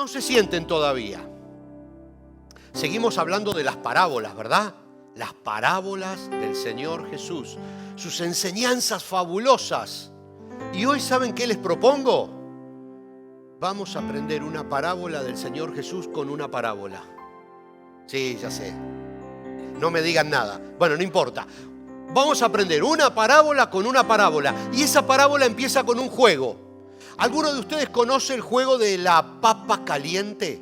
No se sienten todavía. Seguimos hablando de las parábolas, ¿verdad? Las parábolas del Señor Jesús, sus enseñanzas fabulosas. Y hoy, ¿saben qué les propongo? Vamos a aprender una parábola del Señor Jesús con una parábola. Sí, ya sé. No me digan nada. Bueno, no importa. Vamos a aprender una parábola con una parábola. Y esa parábola empieza con un juego. ¿Alguno de ustedes conoce el juego de la papa caliente?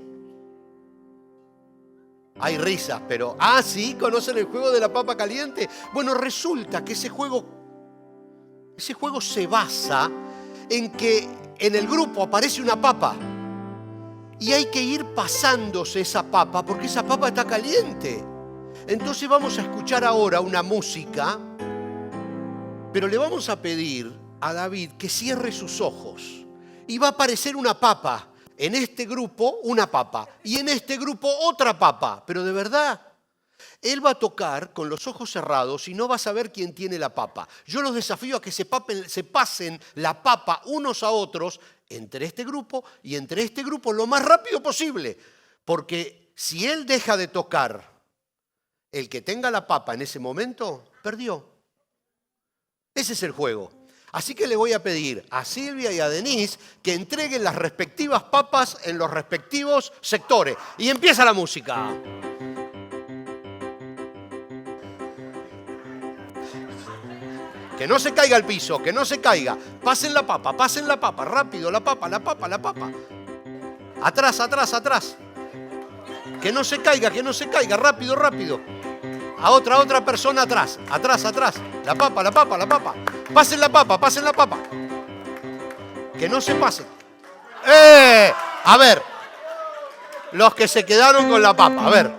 Hay risas, pero... Ah, ¿sí? ¿Conocen el juego de la papa caliente? Bueno, resulta que ese juego se basa en que en el grupo aparece una papa y hay que ir pasándose esa papa porque esa papa está caliente. Entonces vamos a escuchar ahora una música, pero le vamos a pedir a David que cierre sus ojos y va a aparecer una papa. En este grupo una papa y en este grupo otra papa, pero de verdad. Él va a tocar con los ojos cerrados y no va a saber quién tiene la papa. Yo los desafío a que se pasen la papa unos a otros entre este grupo y entre este grupo lo más rápido posible. Porque si él deja de tocar, el que tenga la papa en ese momento, perdió. Ese es el juego. Así que le voy a pedir a Silvia y a Denise que entreguen las respectivas papas en los respectivos sectores. Y empieza la música. Que no se caiga al piso, que no se caiga. Pasen la papa, rápido, la papa. Atrás, atrás, atrás. Que no se caiga, rápido, rápido. A otra persona atrás, atrás. La papa. Pasen la papa. Que no se pasen. A ver, los que se quedaron con la papa, a ver.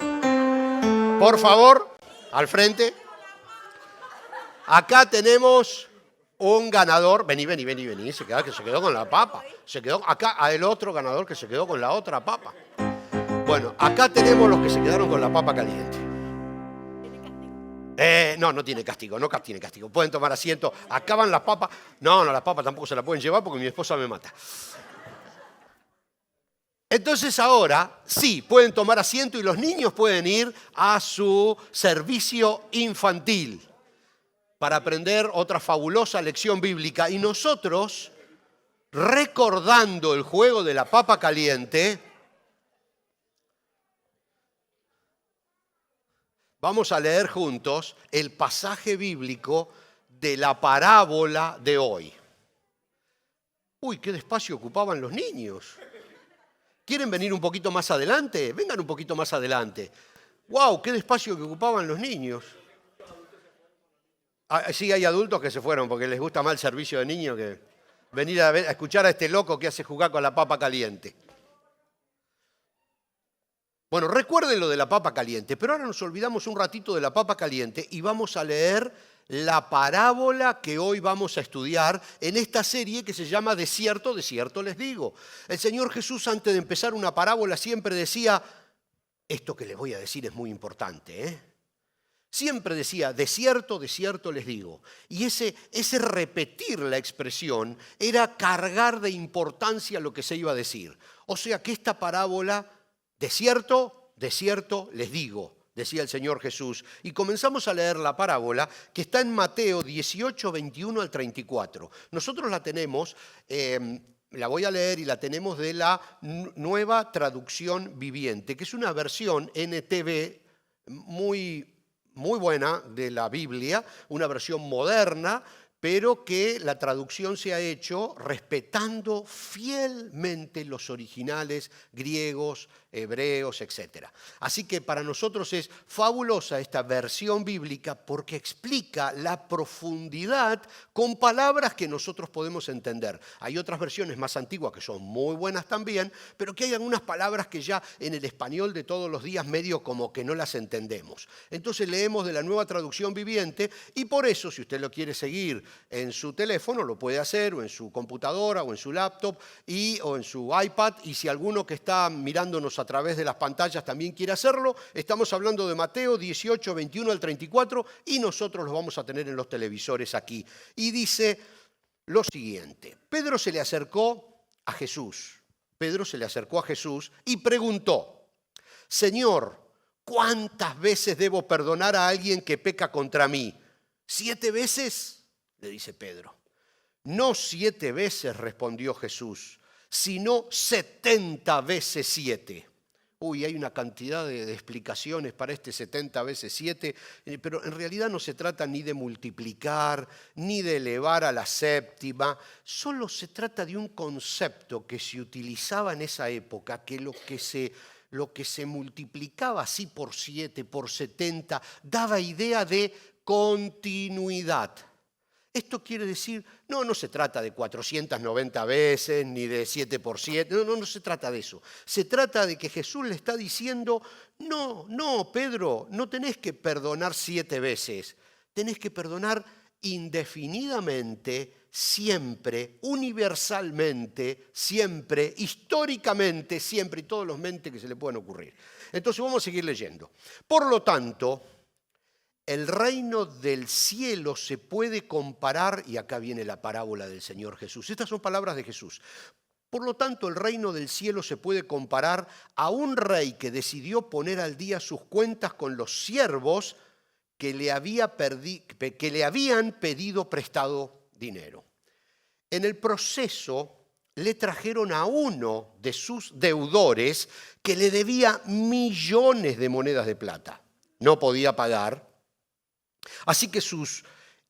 Por favor, al frente. Acá tenemos un ganador. Vení. Se quedó con la papa. Se quedó acá el otro ganador que se quedó con la otra papa. Bueno, acá tenemos los que se quedaron con la papa caliente. No tiene castigo, no tiene castigo. Pueden tomar asiento. Acaban las papas. No, las papas tampoco se las pueden llevar porque mi esposa me mata. Entonces ahora sí, pueden tomar asiento y los niños pueden ir a su servicio infantil para aprender otra fabulosa lección bíblica. Y nosotros, recordando el juego de la papa caliente, vamos a leer juntos el pasaje bíblico de la parábola de hoy. Uy, qué despacio ocupaban los niños. ¿Quieren venir un poquito más adelante? Vengan un poquito más adelante. ¡Wow! ¡Qué despacio que ocupaban los niños! Sí, hay adultos que se fueron porque les gusta más el servicio de niños que venir a escuchar a este loco que hace jugar con la papa caliente. Bueno, recuerden lo de la papa caliente, pero ahora nos olvidamos un ratito de la papa caliente y vamos a leer la parábola que hoy vamos a estudiar en esta serie que se llama Desierto, desierto les digo. El Señor Jesús, antes de empezar una parábola, siempre decía, esto que les voy a decir es muy importante, Siempre decía, desierto, desierto les digo. Y ese repetir la expresión era cargar de importancia lo que se iba a decir. O sea que esta parábola, desierto, desierto les digo, decía el Señor Jesús. Y comenzamos a leer la parábola que está en Mateo 18, 21 al 34. Nosotros la tenemos, la voy a leer y la tenemos de la Nueva Traducción Viviente, que es una versión NTV muy buena de la Biblia, una versión moderna, pero que la traducción se ha hecho respetando fielmente los originales griegos, hebreos, etc. Así que para nosotros es fabulosa esta versión bíblica porque explica la profundidad con palabras que nosotros podemos entender. Hay otras versiones más antiguas que son muy buenas también, pero que hay algunas palabras que ya en el español de todos los días medio como que no las entendemos. Entonces leemos de la Nueva Traducción Viviente y por eso, si usted lo quiere seguir en su teléfono, lo puede hacer, o en su computadora, o en su laptop, o en su iPad, y si alguno que está mirándonos a través de las pantallas también quiere hacerlo, estamos hablando de Mateo 18, 21 al 34, y nosotros los vamos a tener en los televisores aquí. Y dice lo siguiente, Pedro se le acercó a Jesús Pedro se le acercó a Jesús y preguntó: Señor, ¿cuántas veces debo perdonar a alguien que peca contra mí? ¿7 veces? Le dice Pedro. No 7 veces, respondió Jesús, sino 70 veces 7. Uy, hay una cantidad de explicaciones para este 70 veces 7, pero en realidad no se trata ni de multiplicar, ni de elevar a la séptima, solo se trata de un concepto que se utilizaba en esa época, que lo que se multiplicaba así por 7, por 70, daba idea de continuidad. Esto quiere decir, no se trata de 490 veces, ni de 7 por 7, no se trata de eso. Se trata de que Jesús le está diciendo, no, Pedro, no tenés que perdonar 7 veces, tenés que perdonar indefinidamente, siempre, universalmente, siempre, históricamente, siempre, y todos los mentes que se le puedan ocurrir. Entonces vamos a seguir leyendo. Por lo tanto, el reino del cielo se puede comparar, y acá viene la parábola del Señor Jesús. Estas son palabras de Jesús. Por lo tanto, el reino del cielo se puede comparar a un rey que decidió poner al día sus cuentas con los siervos que le habían pedido prestado dinero. En el proceso le trajeron a uno de sus deudores que le debía millones de monedas de plata. No podía pagar. Así que sus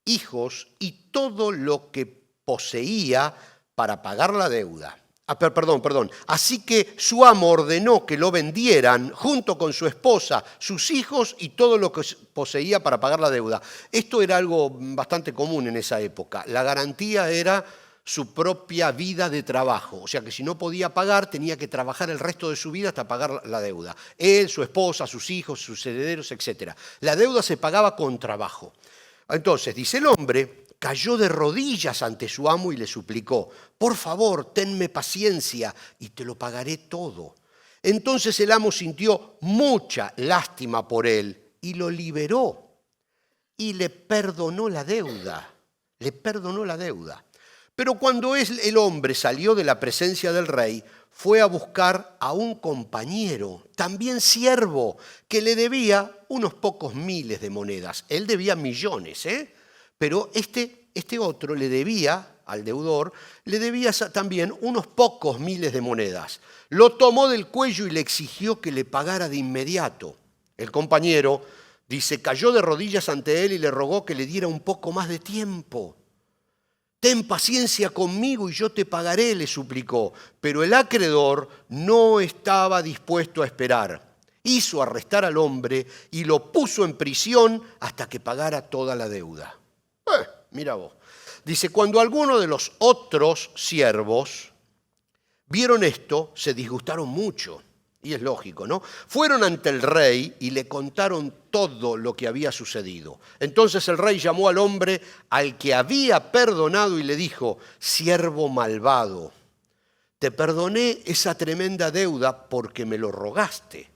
hijos y todo lo que poseía para pagar la deuda. Así que su amo ordenó que lo vendieran junto con su esposa, sus hijos y todo lo que poseía para pagar la deuda. Esto era algo bastante común en esa época. La garantía era su propia vida de trabajo. O sea que si no podía pagar, tenía que trabajar el resto de su vida hasta pagar la deuda. Él, su esposa, sus hijos, sus herederos, etc. La deuda se pagaba con trabajo. Entonces, dice el hombre, cayó de rodillas ante su amo y le suplicó, por favor, tenme paciencia y te lo pagaré todo. Entonces el amo sintió mucha lástima por él y lo liberó y le perdonó la deuda. Pero cuando el hombre salió de la presencia del rey, fue a buscar a un compañero, también siervo, que le debía unos pocos miles de monedas. Él debía millones, pero este otro le debía, al deudor, le debía también unos pocos miles de monedas. Lo tomó del cuello y le exigió que le pagara de inmediato. El compañero, dice, cayó de rodillas ante él y le rogó que le diera un poco más de tiempo. Ten paciencia conmigo y yo te pagaré, le suplicó. Pero el acreedor no estaba dispuesto a esperar. Hizo arrestar al hombre y lo puso en prisión hasta que pagara toda la deuda. Mira vos. Dice, cuando algunos de los otros siervos vieron esto, se disgustaron mucho. Y es lógico, ¿no? Fueron ante el rey y le contaron todo lo que había sucedido. Entonces el rey llamó al hombre al que había perdonado y le dijo, siervo malvado, te perdoné esa tremenda deuda porque me lo rogaste.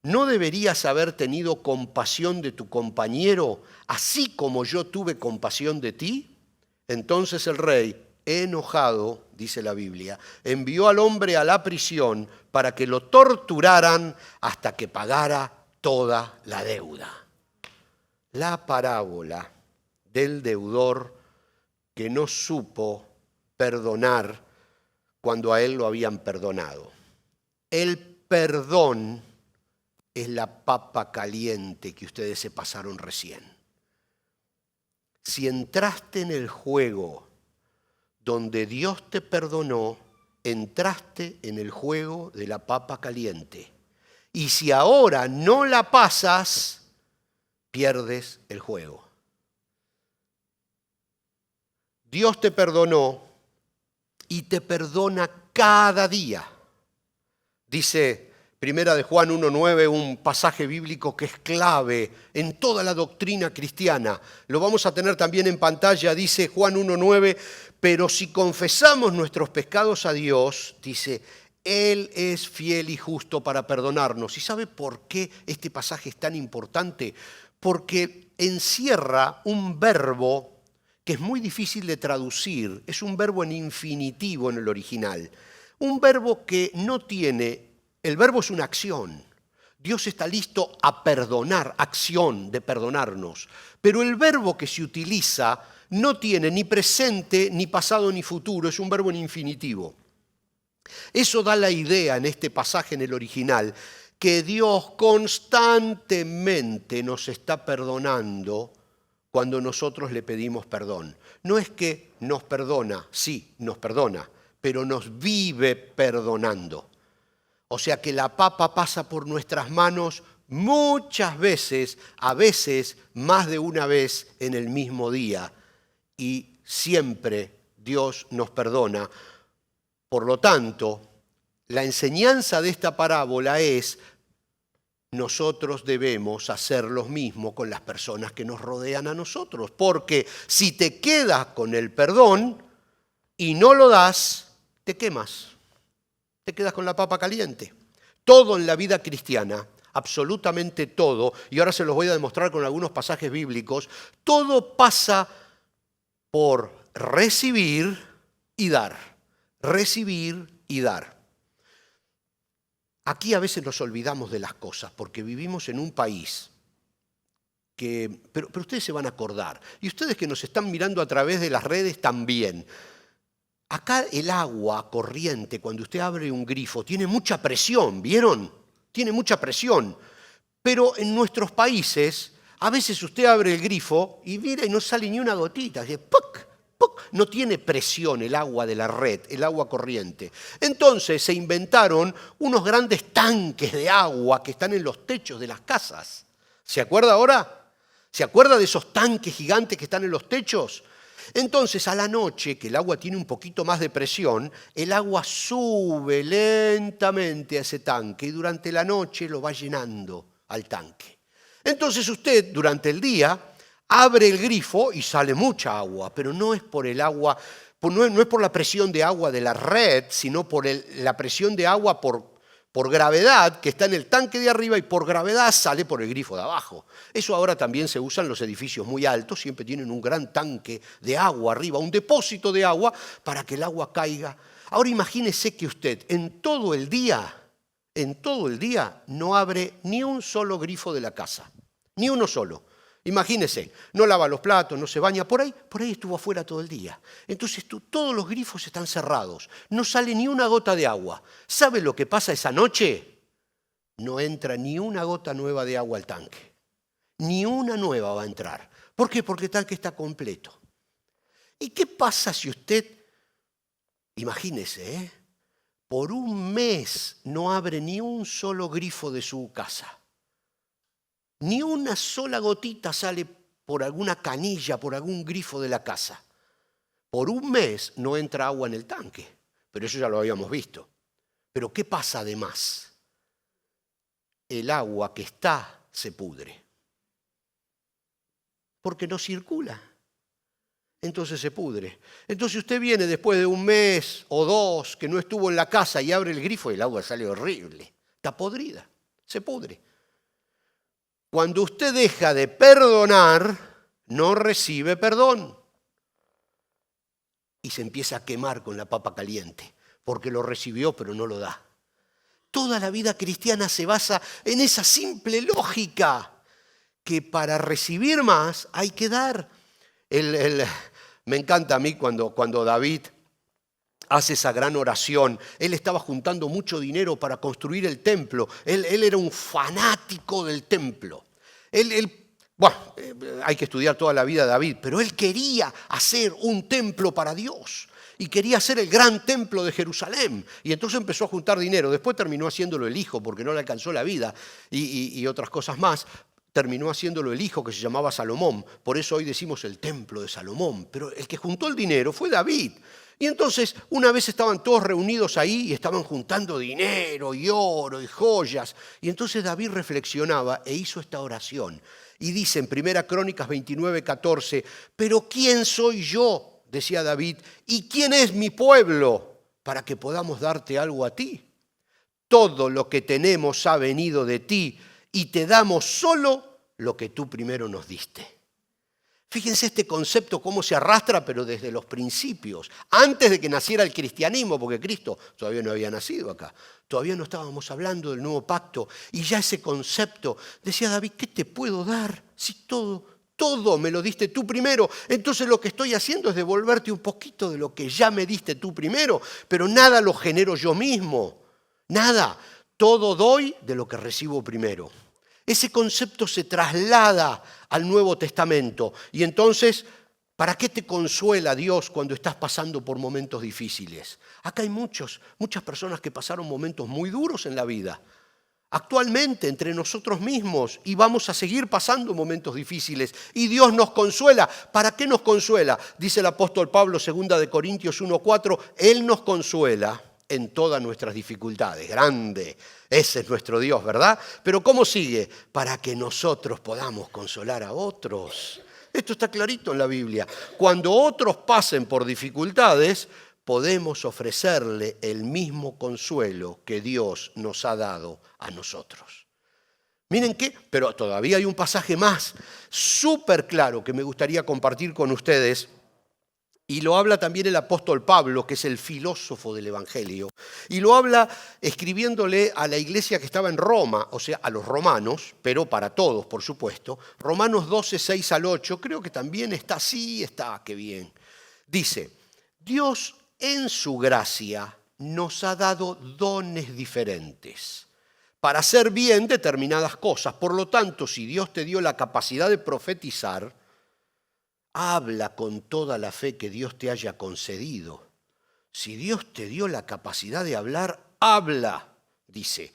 ¿No deberías haber tenido compasión de tu compañero, así como yo tuve compasión de ti? Entonces el rey, enojado, dice la Biblia, envió al hombre a la prisión para que lo torturaran hasta que pagara toda la deuda. La parábola del deudor que no supo perdonar cuando a él lo habían perdonado. El perdón es la papa caliente que ustedes se pasaron recién. Si entraste en el juego donde Dios te perdonó, entraste en el juego de la papa caliente. Y si ahora no la pasas, pierdes el juego. Dios te perdonó y te perdona cada día. Dice Primera de Juan 1:9, un pasaje bíblico que es clave en toda la doctrina cristiana. Lo vamos a tener también en pantalla, dice Juan 1:9, pero si confesamos nuestros pecados a Dios, dice, Él es fiel y justo para perdonarnos. ¿Y sabe por qué este pasaje es tan importante? Porque encierra un verbo que es muy difícil de traducir, es un verbo en infinitivo en el original. Un verbo que no tiene, el verbo es una acción. Dios está listo a perdonar, acción de perdonarnos. Pero el verbo que se utiliza no tiene ni presente, ni pasado, ni futuro. Es un verbo en infinitivo. Eso da la idea en este pasaje en el original que Dios constantemente nos está perdonando cuando nosotros le pedimos perdón. No es que nos perdona, sí, nos perdona, pero nos vive perdonando. O sea que la papa pasa por nuestras manos muchas veces, a veces más de una vez en el mismo día. Y siempre Dios nos perdona. Por lo tanto, la enseñanza de esta parábola es: nosotros debemos hacer lo mismo con las personas que nos rodean a nosotros. Porque si te quedas con el perdón y no lo das, te quemas. Te quedas con la papa caliente. Todo en la vida cristiana, absolutamente todo, y ahora se los voy a demostrar con algunos pasajes bíblicos, todo pasa por recibir y dar. Recibir y dar. Aquí a veces nos olvidamos de las cosas porque vivimos en un país que, pero ustedes se van a acordar, y ustedes que nos están mirando a través de las redes también. Acá el agua corriente, cuando usted abre un grifo, tiene mucha presión, ¿vieron? Tiene mucha presión. Pero en nuestros países, a veces usted abre el grifo y mira y no sale ni una gotita. Dice, ¡puc! ¡puc! No tiene presión el agua de la red, el agua corriente. Entonces se inventaron unos grandes tanques de agua que están en los techos de las casas. ¿Se acuerda ahora? ¿Se acuerda de esos tanques gigantes que están en los techos? Entonces, a la noche, que el agua tiene un poquito más de presión, el agua sube lentamente a ese tanque y durante la noche lo va llenando al tanque. Entonces usted, durante el día, abre el grifo y sale mucha agua, pero no es por el agua, no es por la presión de agua de la red, sino por la presión de agua por gravedad que está en el tanque de arriba y por gravedad sale por el grifo de abajo. Eso ahora también se usa en los edificios muy altos, siempre tienen un gran tanque de agua arriba, un depósito de agua para que el agua caiga. Ahora imagínese que usted en todo el día no abre ni un solo grifo de la casa, ni uno solo. Imagínese, no lava los platos, no se baña, por ahí estuvo afuera todo el día. Entonces todos los grifos están cerrados, no sale ni una gota de agua. ¿Sabe lo que pasa esa noche? No entra ni una gota nueva de agua al tanque. Ni una nueva va a entrar. ¿Por qué? Porque el tanque está completo. ¿Y qué pasa si usted, imagínese, por un mes no abre ni un solo grifo de su casa? Ni una sola gotita sale por alguna canilla, por algún grifo de la casa. Por un mes no entra agua en el tanque, pero eso ya lo habíamos visto. Pero ¿qué pasa además? El agua que está se pudre, porque no circula. Entonces se pudre. Entonces usted viene después de un mes o dos que no estuvo en la casa y abre el grifo y el agua sale horrible. Está podrida, se pudre. Cuando usted deja de perdonar, no recibe perdón. Y se empieza a quemar con la papa caliente, porque lo recibió pero no lo da. Toda la vida cristiana se basa en esa simple lógica, que para recibir más hay que dar. Me encanta a mí cuando David hace esa gran oración. Él estaba juntando mucho dinero para construir el templo. Él era un fanático del templo. Hay que estudiar toda la vida de David, pero él quería hacer un templo para Dios. Y quería hacer el gran templo de Jerusalén. Y entonces empezó a juntar dinero. Después terminó haciéndolo el hijo porque no le alcanzó la vida y otras cosas más. Terminó haciéndolo el hijo que se llamaba Salomón. Por eso hoy decimos el templo de Salomón. Pero el que juntó el dinero fue David. Y entonces una vez estaban todos reunidos ahí y estaban juntando dinero y oro y joyas. Y entonces David reflexionaba e hizo esta oración. Y dice en 1 Crónicas 29:14, pero ¿quién soy yo? Decía David, ¿y quién es mi pueblo para que podamos darte algo a ti? Todo lo que tenemos ha venido de ti y te damos solo lo que tú primero nos diste. Fíjense este concepto cómo se arrastra, pero desde los principios, antes de que naciera el cristianismo, porque Cristo todavía no había nacido acá, todavía no estábamos hablando del nuevo pacto, y ya ese concepto, decía David, ¿qué te puedo dar si todo me lo diste tú primero? Entonces lo que estoy haciendo es devolverte un poquito de lo que ya me diste tú primero, pero nada lo genero yo mismo, nada, todo doy de lo que recibo primero. Ese concepto se traslada al Nuevo Testamento. Y entonces, ¿para qué te consuela Dios cuando estás pasando por momentos difíciles? Acá hay muchas personas que pasaron momentos muy duros en la vida. Actualmente, entre nosotros mismos, y vamos a seguir pasando momentos difíciles. Y Dios nos consuela. ¿Para qué nos consuela? Dice el apóstol Pablo, 2 Corintios 1:4, Él nos consuela en todas nuestras dificultades. Grande, ese es nuestro Dios, ¿verdad? Pero ¿cómo sigue? Para que nosotros podamos consolar a otros. Esto está clarito en la Biblia. Cuando otros pasen por dificultades, podemos ofrecerle el mismo consuelo que Dios nos ha dado a nosotros. Miren qué, pero todavía hay un pasaje más súper claro que me gustaría compartir con ustedes. Y lo habla también el apóstol Pablo, que es el filósofo del Evangelio. Y lo habla escribiéndole a la iglesia que estaba en Roma, o sea, a los romanos, pero para todos, por supuesto. Romanos 12, 6 al 8, creo que también está así, qué bien. Dice, Dios en su gracia nos ha dado dones diferentes para hacer bien determinadas cosas. Por lo tanto, si Dios te dio la capacidad de profetizar, habla con toda la fe que Dios te haya concedido. Si Dios te dio la capacidad de hablar, habla, dice.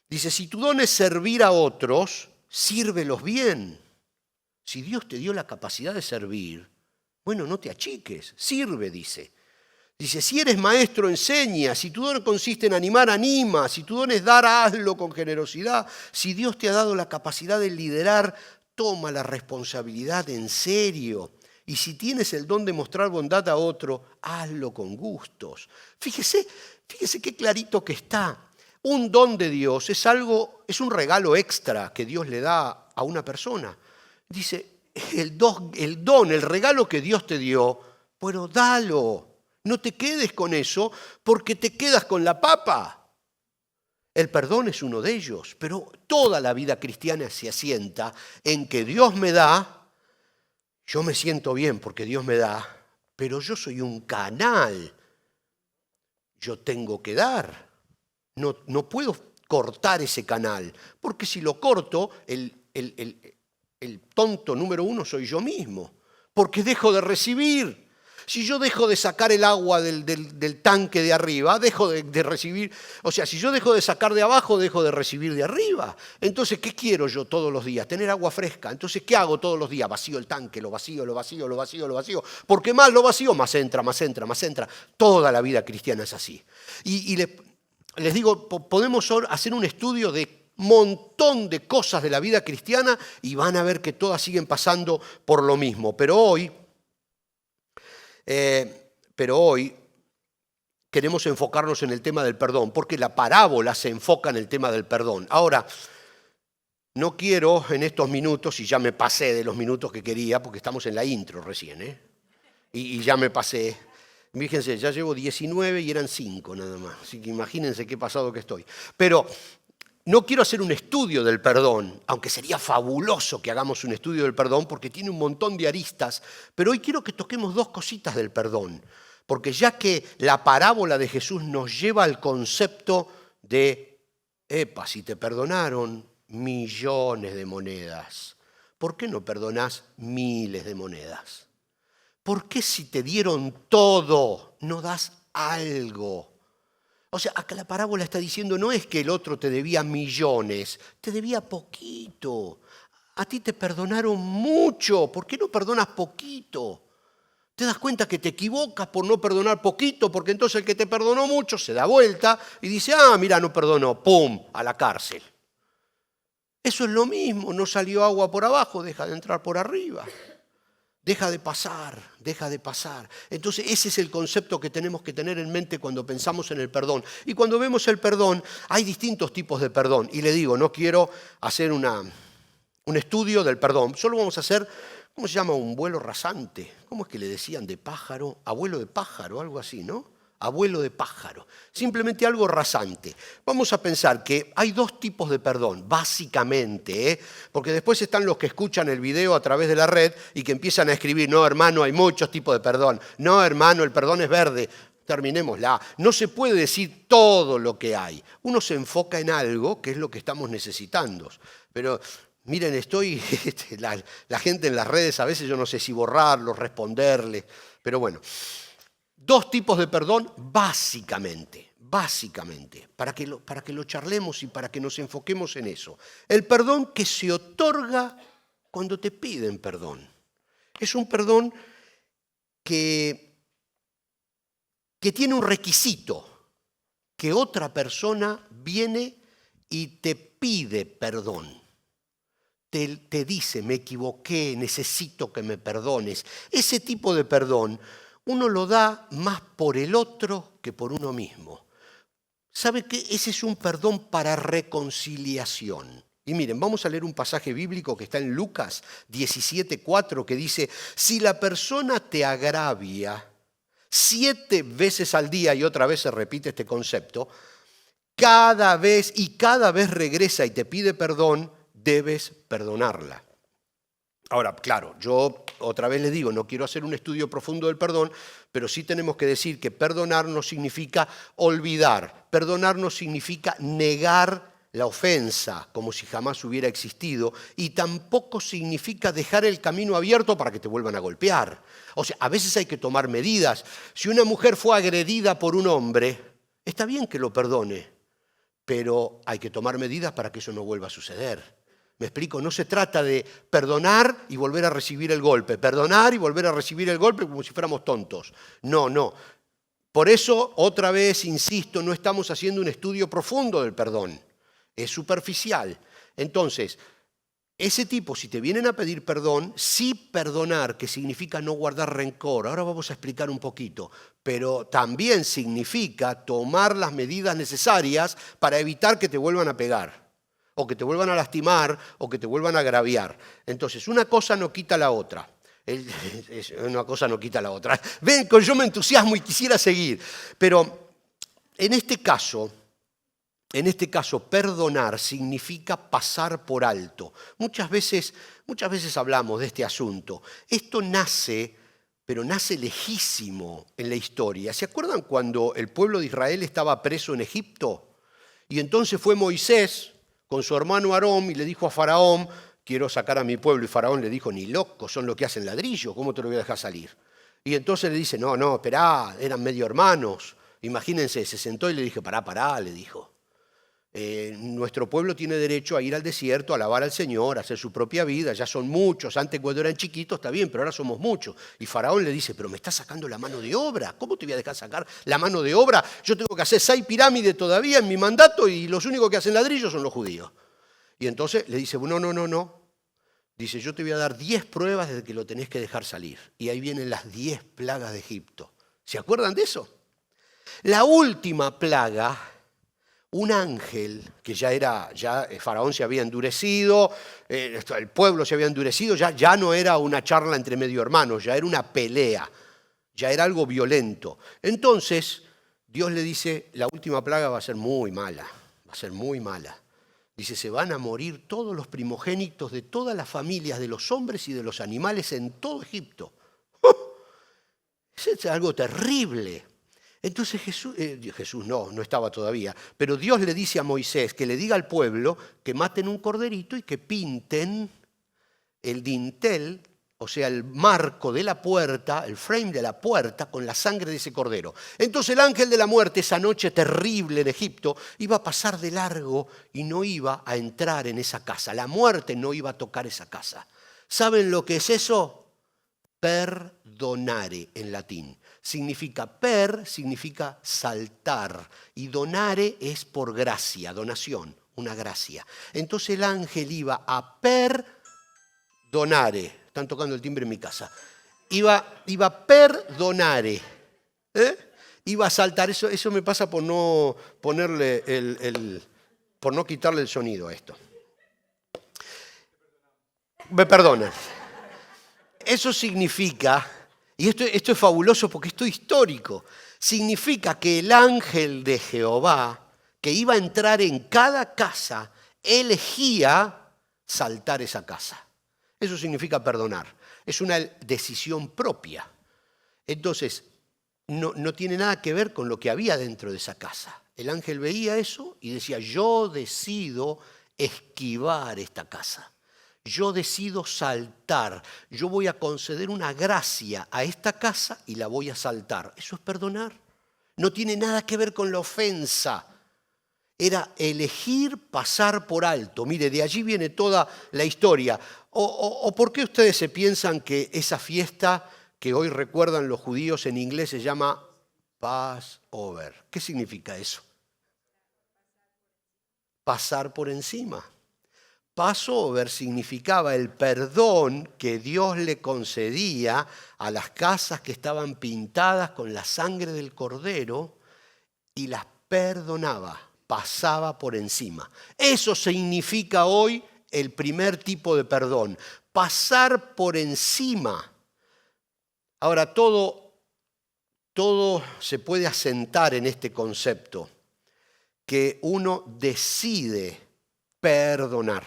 Dice, si tu don es servir a otros, sírvelos bien. Si Dios te dio la capacidad de servir, bueno, no te achiques, sirve, dice. Dice, si eres maestro, enseña. Si tu don consiste en animar, anima. Si tu don es dar, hazlo con generosidad. Si Dios te ha dado la capacidad de liderar, toma la responsabilidad en serio. Y si tienes el don de mostrar bondad a otro, hazlo con gustos. Fíjese qué clarito que está. Un don de Dios es un regalo extra que Dios le da a una persona. Dice, el regalo que Dios te dio, bueno, dalo. No te quedes con eso porque te quedas con la papa. El perdón es uno de ellos, pero toda la vida cristiana se asienta en que Dios me da, yo me siento bien porque Dios me da, pero yo soy un canal. Yo tengo que dar. No puedo cortar ese canal, porque si lo corto, el tonto número uno soy yo mismo, porque dejo de recibir. Si yo dejo de sacar el agua del tanque de arriba, dejo de recibir. O sea, si yo dejo de sacar de abajo, dejo de recibir de arriba. Entonces, ¿qué quiero yo todos los días? Tener agua fresca. Entonces, ¿qué hago todos los días? Vacío el tanque, lo vacío. Porque más lo vacío, más entra. Toda la vida cristiana es así. Y les digo, podemos hacer un estudio de montón de cosas de la vida cristiana y van a ver que todas siguen pasando por lo mismo. Pero hoy queremos enfocarnos en el tema del perdón, porque la parábola se enfoca en el tema del perdón. Ahora, no quiero en estos minutos, y ya me pasé de los minutos que quería, porque estamos en la intro recién, y ya me pasé. Fíjense, ya llevo 19 y eran 5 nada más, así que imagínense qué pasado que estoy. Pero no quiero hacer un estudio del perdón, aunque sería fabuloso que hagamos un estudio del perdón porque tiene un montón de aristas, pero hoy quiero que toquemos dos cositas del perdón, porque ya que la parábola de Jesús nos lleva al concepto de, si te perdonaron millones de monedas, ¿por qué no perdonás miles de monedas? ¿Por qué si te dieron todo no das algo? O sea, acá la parábola está diciendo, no es que el otro te debía millones, te debía poquito. A ti te perdonaron mucho, ¿por qué no perdonas poquito? Te das cuenta que te equivocas por no perdonar poquito, porque entonces el que te perdonó mucho se da vuelta y dice, mira, no perdonó, ¡pum!, a la cárcel. Eso es lo mismo, no salió agua por abajo, deja de entrar por arriba. Deja de pasar. Entonces ese es el concepto que tenemos que tener en mente cuando pensamos en el perdón. Y cuando vemos el perdón, hay distintos tipos de perdón. Y le digo, no quiero hacer un estudio del perdón. Solo vamos a hacer ¿cómo se llama? Un vuelo rasante. ¿Cómo es que le decían de pájaro? Abuelo de pájaro, algo así, ¿no? Abuelo de pájaro. Simplemente algo rasante. Vamos a pensar que hay dos tipos de perdón, básicamente, ¿eh? Porque después están los que escuchan el video a través de la red y que empiezan a escribir, no, hermano, hay muchos tipos de perdón. No, hermano, el perdón es verde. Terminémosla. No se puede decir todo lo que hay. Uno se enfoca en algo que es lo que estamos necesitando. Pero miren, la gente en las redes a veces yo no sé si borrarlo, responderle, pero bueno. Dos tipos de perdón básicamente, para que lo charlemos y para que nos enfoquemos en eso. El perdón que se otorga cuando te piden perdón. Es un perdón que tiene un requisito, que otra persona viene y te pide perdón. Te dice, me equivoqué, necesito que me perdones. Ese tipo de perdón uno lo da más por el otro que por uno mismo. ¿Sabe qué? Ese es un perdón para reconciliación. Y miren, vamos a leer un pasaje bíblico que está en Lucas 17:4 que dice, si la persona te agravia 7 veces al día, y otra vez se repite este concepto, cada vez regresa y te pide perdón, debes perdonarla. Ahora, claro, yo otra vez les digo, no quiero hacer un estudio profundo del perdón, pero sí tenemos que decir que perdonar no significa olvidar. Perdonar no significa negar la ofensa como si jamás hubiera existido y tampoco significa dejar el camino abierto para que te vuelvan a golpear. O sea, a veces hay que tomar medidas. Si una mujer fue agredida por un hombre, está bien que lo perdone, pero hay que tomar medidas para que eso no vuelva a suceder. ¿Me explico? No se trata de perdonar y volver a recibir el golpe. Perdonar y volver a recibir el golpe como si fuéramos tontos. No, no. Por eso, otra vez, insisto, no estamos haciendo un estudio profundo del perdón. Es superficial. Entonces, ese tipo, si te vienen a pedir perdón, sí perdonar, que significa no guardar rencor. Ahora vamos a explicar un poquito. Pero también significa tomar las medidas necesarias para evitar que te vuelvan a pegar, o que te vuelvan a lastimar, o que te vuelvan a agraviar. Entonces, una cosa no quita la otra. Una cosa no quita la otra. Ven, yo me entusiasmo y quisiera seguir. Pero en este caso, perdonar significa pasar por alto. Muchas veces hablamos de este asunto. Esto nace, pero nace lejísimo en la historia. ¿Se acuerdan cuando el pueblo de Israel estaba preso en Egipto? Y entonces fue Moisés con su hermano Aarón y le dijo a Faraón, quiero sacar a mi pueblo. Y Faraón le dijo, ni loco, son lo que hacen ladrillo, ¿cómo te lo voy a dejar salir? Y entonces le dice, no, esperá, eran medio hermanos. Imagínense, se sentó y le dije, pará, le dijo. Nuestro pueblo tiene derecho a ir al desierto, a alabar al Señor, a hacer su propia vida. Ya son muchos, antes cuando eran chiquitos está bien, pero ahora somos muchos. Y Faraón le dice, pero me estás sacando la mano de obra. ¿Cómo te voy a dejar sacar la mano de obra? Yo tengo que hacer 6 pirámides todavía en mi mandato y los únicos que hacen ladrillos son los judíos. Y entonces le dice, no. Dice, yo te voy a dar 10 pruebas de que lo tenés que dejar salir. Y ahí vienen las 10 plagas de Egipto. ¿Se acuerdan de eso? La última plaga, un ángel, que ya Faraón se había endurecido, el pueblo se había endurecido, ya no era una charla entre medio hermanos, ya era una pelea, ya era algo violento. Entonces, Dios le dice, la última plaga va a ser muy mala, Dice, se van a morir todos los primogénitos de todas las familias de los hombres y de los animales en todo Egipto. Eso es algo terrible. Entonces Jesús no estaba todavía, pero Dios le dice a Moisés que le diga al pueblo que maten un corderito y que pinten el dintel, o sea, el marco de la puerta, el frame de la puerta, con la sangre de ese cordero. Entonces el ángel de la muerte, esa noche terrible en Egipto, iba a pasar de largo y no iba a entrar en esa casa. La muerte no iba a tocar esa casa. ¿Saben lo que es eso? Perdonare en latín. Significa saltar y donare es por gracia, donación, una gracia. Entonces el ángel iba a perdonare. Están tocando el timbre en mi casa. Iba a perdonare. Iba a saltar. Eso me pasa por no ponerle por no quitarle el sonido a esto. Me perdonan. Eso significa, y esto es fabuloso porque esto es histórico, significa que el ángel de Jehová, que iba a entrar en cada casa, elegía saltar esa casa. Eso significa perdonar. Es una decisión propia. Entonces, no tiene nada que ver con lo que había dentro de esa casa. El ángel veía eso y decía, yo decido esquivar esta casa. Yo decido saltar. Yo voy a conceder una gracia a esta casa y la voy a saltar. Eso es perdonar. No tiene nada que ver con la ofensa. Era elegir pasar por alto. Mire, de allí viene toda la historia. ¿O por qué ustedes se piensan que esa fiesta que hoy recuerdan los judíos en inglés se llama Passover? ¿Qué significa eso? Pasar por encima. Passover significaba el perdón que Dios le concedía a las casas que estaban pintadas con la sangre del cordero y las perdonaba, pasaba por encima. Eso significa hoy el primer tipo de perdón, pasar por encima. Ahora, todo se puede asentar en este concepto, que uno decide perdonar.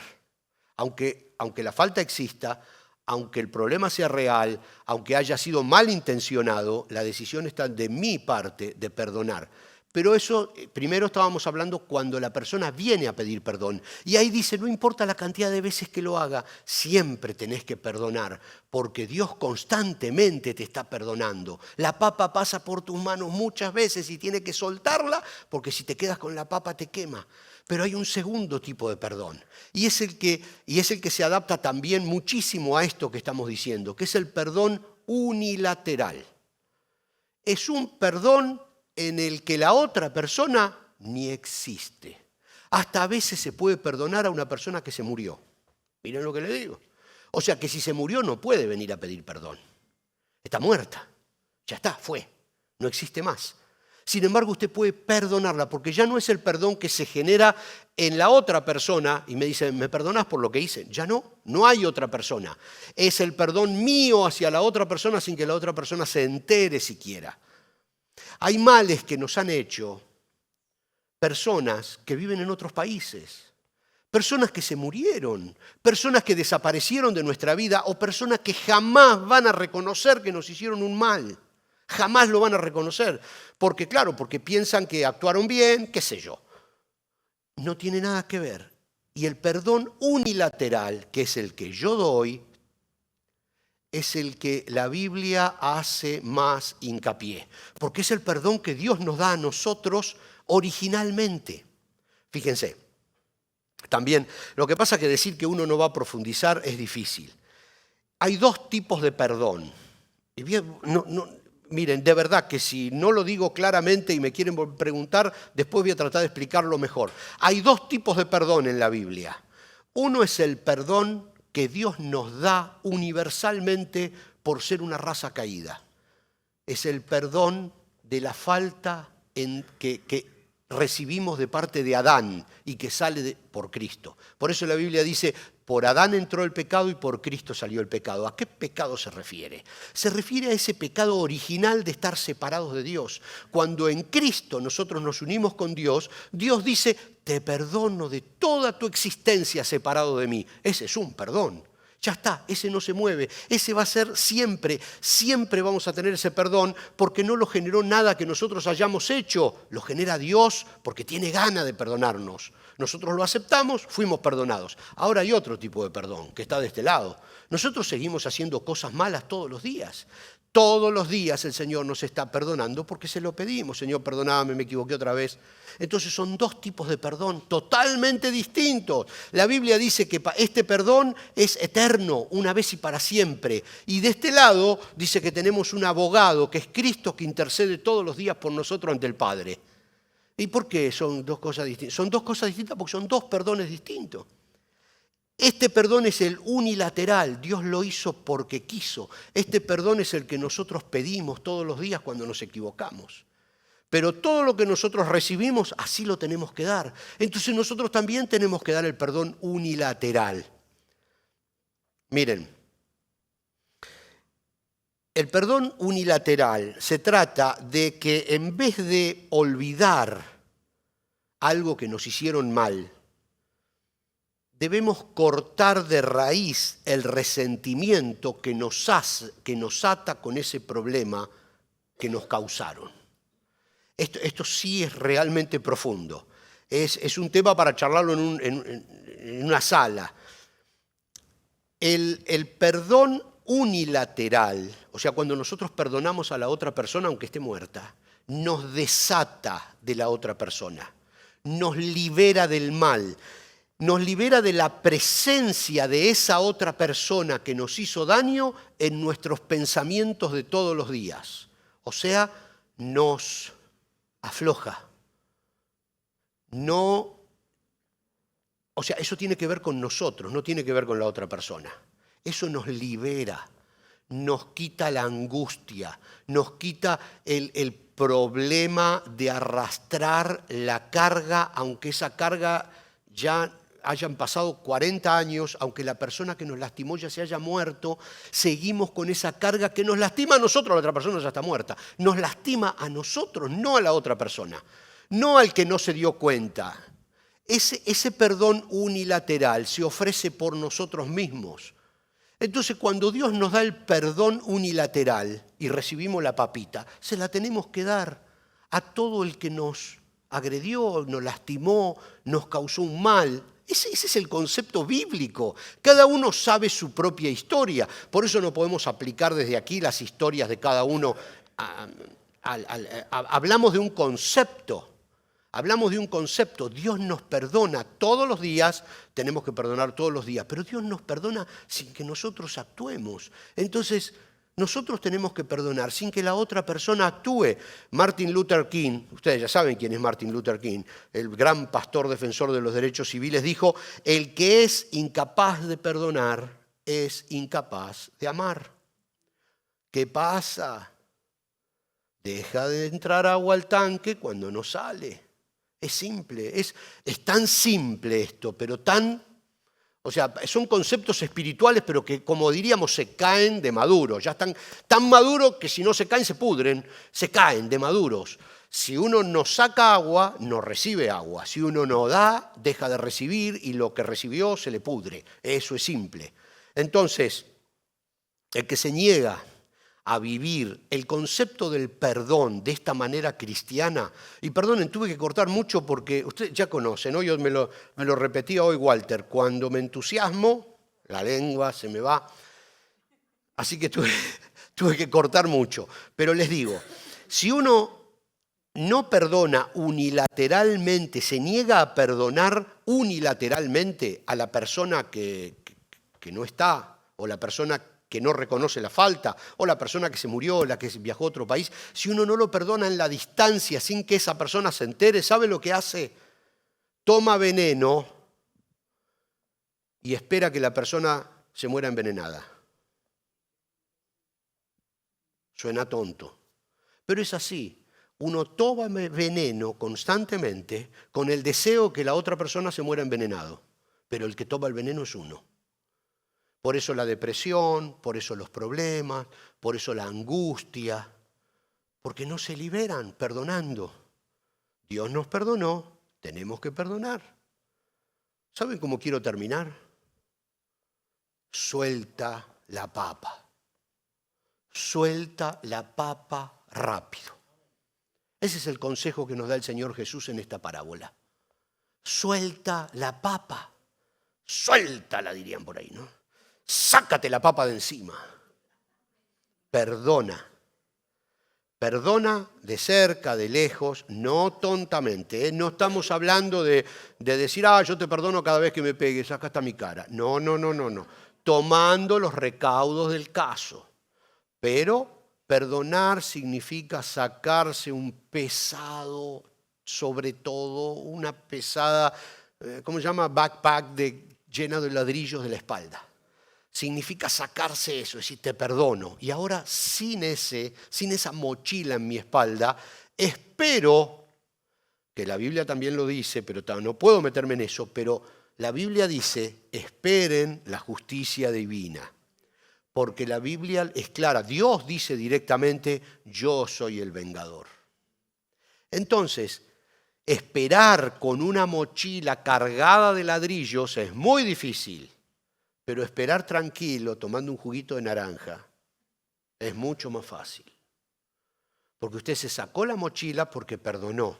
Aunque la falta exista, aunque el problema sea real, aunque haya sido malintencionado, la decisión está de mi parte de perdonar. Pero eso, primero estábamos hablando cuando la persona viene a pedir perdón. Y ahí dice, no importa la cantidad de veces que lo haga, siempre tenés que perdonar, porque Dios constantemente te está perdonando. La papa pasa por tus manos muchas veces y tienes que soltarla, porque si te quedas con la papa te quema. Pero hay un segundo tipo de perdón, y es el que se adapta también muchísimo a esto que estamos diciendo, que es el perdón unilateral. Es un perdón en el que la otra persona ni existe. Hasta a veces se puede perdonar a una persona que se murió. Miren lo que le digo. O sea que si se murió no puede venir a pedir perdón. Está muerta. Ya está, fue. No existe más. Sin embargo, usted puede perdonarla porque ya no es el perdón que se genera en la otra persona y me dice, ¿me perdonás por lo que hice? Ya no hay otra persona. Es el perdón mío hacia la otra persona sin que la otra persona se entere siquiera. Hay males que nos han hecho personas que viven en otros países, personas que se murieron, personas que desaparecieron de nuestra vida o personas que jamás van a reconocer que nos hicieron un mal. Jamás lo van a reconocer. Porque piensan que actuaron bien, qué sé yo. No tiene nada que ver. Y el perdón unilateral, que es el que yo doy, es el que la Biblia hace más hincapié. Porque es el perdón que Dios nos da a nosotros originalmente. Fíjense. También, lo que pasa es que decir que uno no va a profundizar es difícil. Hay dos tipos de perdón. Y bien, miren, de verdad que si no lo digo claramente y me quieren preguntar, después voy a tratar de explicarlo mejor. Hay dos tipos de perdón en la Biblia. Uno es el perdón que Dios nos da universalmente por ser una raza caída. Es el perdón de la falta que recibimos de parte de Adán y que sale por Cristo. Por eso la Biblia dice, por Adán entró el pecado y por Cristo salió el pecado. ¿A qué pecado se refiere? Se refiere a ese pecado original de estar separados de Dios. Cuando en Cristo nosotros nos unimos con Dios, Dios dice, te perdono de toda tu existencia separado de mí. Ese es un perdón. Ya está, ese no se mueve, ese va a ser siempre, siempre vamos a tener ese perdón porque no lo generó nada que nosotros hayamos hecho, lo genera Dios porque tiene ganas de perdonarnos. Nosotros lo aceptamos, fuimos perdonados. Ahora hay otro tipo de perdón que está de este lado. Nosotros seguimos haciendo cosas malas todos los días. Todos los días el Señor nos está perdonando porque se lo pedimos. Señor, perdóname, me equivoqué otra vez. Entonces son dos tipos de perdón totalmente distintos. La Biblia dice que este perdón es eterno, una vez y para siempre. Y de este lado dice que tenemos un abogado, que es Cristo, que intercede todos los días por nosotros ante el Padre. ¿Y por qué son dos cosas distintas? Son dos cosas distintas porque son dos perdones distintos. Este perdón es el unilateral, Dios lo hizo porque quiso. Este perdón es el que nosotros pedimos todos los días cuando nos equivocamos. Pero todo lo que nosotros recibimos, así lo tenemos que dar. Entonces nosotros también tenemos que dar el perdón unilateral. Miren, El perdón unilateral se trata de que en vez de olvidar algo que nos hicieron mal, debemos cortar de raíz el resentimiento que nos ata con ese problema que nos causaron. Esto sí es realmente profundo. Es un tema para charlarlo en una sala. El perdón unilateral, o sea, cuando nosotros perdonamos a la otra persona aunque esté muerta, nos desata de la otra persona, nos libera del mal, nos libera de la presencia de esa otra persona que nos hizo daño en nuestros pensamientos de todos los días. O sea, nos afloja. O sea, eso tiene que ver con nosotros, no tiene que ver con la otra persona. Eso nos libera, nos quita la angustia, nos quita el problema de arrastrar la carga, aunque esa carga ya hayan pasado 40 años, aunque la persona que nos lastimó ya se haya muerto, seguimos con esa carga que nos lastima a nosotros, la otra persona ya está muerta. Nos lastima a nosotros, no a la otra persona, no al que no se dio cuenta. Ese perdón unilateral se ofrece por nosotros mismos. Entonces, cuando Dios nos da el perdón unilateral y recibimos la papita, se la tenemos que dar a todo el que nos agredió, nos lastimó, nos causó un mal. Ese es el concepto bíblico. Cada uno sabe su propia historia. Por eso no podemos aplicar desde aquí las historias de cada uno. Hablamos de un concepto. Hablamos de un concepto. Dios nos perdona todos los días, tenemos que perdonar todos los días, pero Dios nos perdona sin que nosotros actuemos. Entonces, nosotros tenemos que perdonar sin que la otra persona actúe. Martin Luther King, ustedes ya saben quién es Martin Luther King, el gran pastor defensor de los derechos civiles, dijo: el que es incapaz de perdonar es incapaz de amar. ¿Qué pasa? Deja de entrar agua al tanque cuando no sale. Es simple, es tan simple esto, pero o sea, son conceptos espirituales, pero que, como diríamos, se caen de maduros. Ya están tan maduros que si no se caen, se pudren, se caen de maduros. Si uno no saca agua, no recibe agua. Si uno no da, deja de recibir y lo que recibió se le pudre. Eso es simple. Entonces, el que se niega a vivir el concepto del perdón de esta manera cristiana. Y perdonen, tuve que cortar mucho porque ustedes ya conocen, ¿no? Yo me lo repetía hoy Walter, cuando me entusiasmo, la lengua se me va. Así que tuve que cortar mucho. Pero les digo, si uno no perdona unilateralmente, se niega a perdonar unilateralmente a la persona que no está, o la persona que no reconoce la falta, o la persona que se murió, la que viajó a otro país, si uno no lo perdona en la distancia sin que esa persona se entere, ¿sabe lo que hace? Toma veneno y espera que la persona se muera envenenada. Suena tonto, pero es así. Uno toma veneno constantemente con el deseo que la otra persona se muera envenenado, pero el que toma el veneno es uno. Por eso la depresión, por eso los problemas, por eso la angustia, porque no se liberan perdonando. Dios nos perdonó, tenemos que perdonar. ¿Saben cómo quiero terminar? Suelta la papa. Suelta la papa rápido. Ese es el consejo que nos da el Señor Jesús en esta parábola. Suelta la papa. Suéltala, dirían por ahí, ¿no? Sácate la papa de encima. Perdona. Perdona de cerca, de lejos, no tontamente. No estamos hablando de decir, yo te perdono cada vez que me pegues, acá está mi cara. No. Tomando los recaudos del caso. Pero perdonar significa sacarse un pesado, sobre todo una pesada, ¿cómo se llama? Backpack llena de ladrillos de la espalda. Significa sacarse eso, es decir, te perdono. Y ahora sin esa mochila en mi espalda, espero, que la Biblia también lo dice, pero no puedo meterme en eso, pero la Biblia dice, esperen la justicia divina. Porque la Biblia es clara. Dios dice directamente, yo soy el vengador. Entonces, esperar con una mochila cargada de ladrillos es muy difícil. Pero esperar tranquilo, tomando un juguito de naranja, es mucho más fácil. Porque usted se sacó la mochila porque perdonó.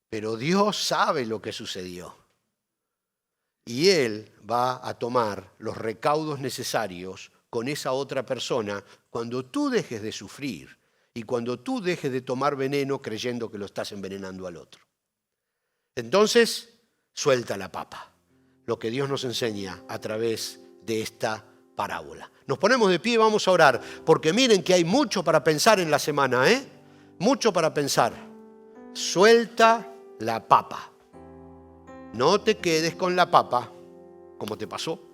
Pero Dios sabe lo que sucedió. Y Él va a tomar los recaudos necesarios con esa otra persona cuando tú dejes de sufrir y cuando tú dejes de tomar veneno creyendo que lo estás envenenando al otro. Entonces, suelta la papa. Lo que Dios nos enseña a través de esta parábola. Nos ponemos de pie y vamos a orar, porque miren que hay mucho para pensar en la semana, ¿eh? Mucho para pensar. Suelta la papa. No te quedes con la papa, como te pasó.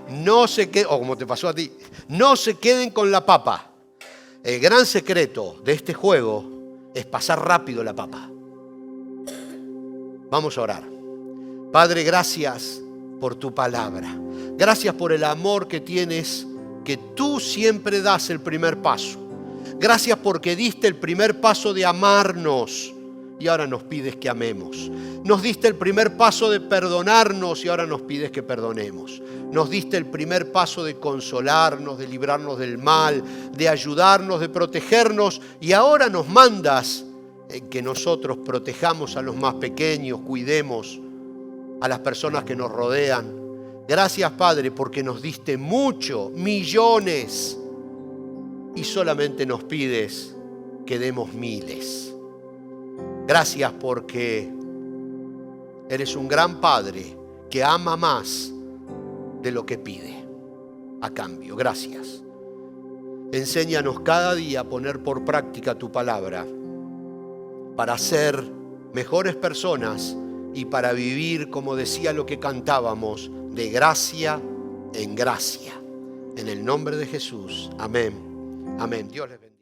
No se queden, o como te pasó a ti. No se queden con la papa. El gran secreto de este juego es pasar rápido la papa. Vamos a orar. Padre, gracias por tu palabra. Gracias por el amor que tienes, que tú siempre das el primer paso. Gracias porque diste el primer paso de amarnos y ahora nos pides que amemos. Nos diste el primer paso de perdonarnos y ahora nos pides que perdonemos. Nos diste el primer paso de consolarnos, de librarnos del mal, de ayudarnos, de protegernos y ahora nos mandas en que nosotros protejamos a los más pequeños, cuidemos a las personas que nos rodean. Gracias, Padre, porque nos diste mucho, millones, y solamente nos pides que demos miles. Gracias porque eres un gran Padre que ama más de lo que pide a cambio. Gracias. Enséñanos cada día a poner por práctica tu palabra para ser mejores personas y para vivir, como decía lo que cantábamos, de gracia en gracia. En el nombre de Jesús. Amén. Amén. Dios les bendiga.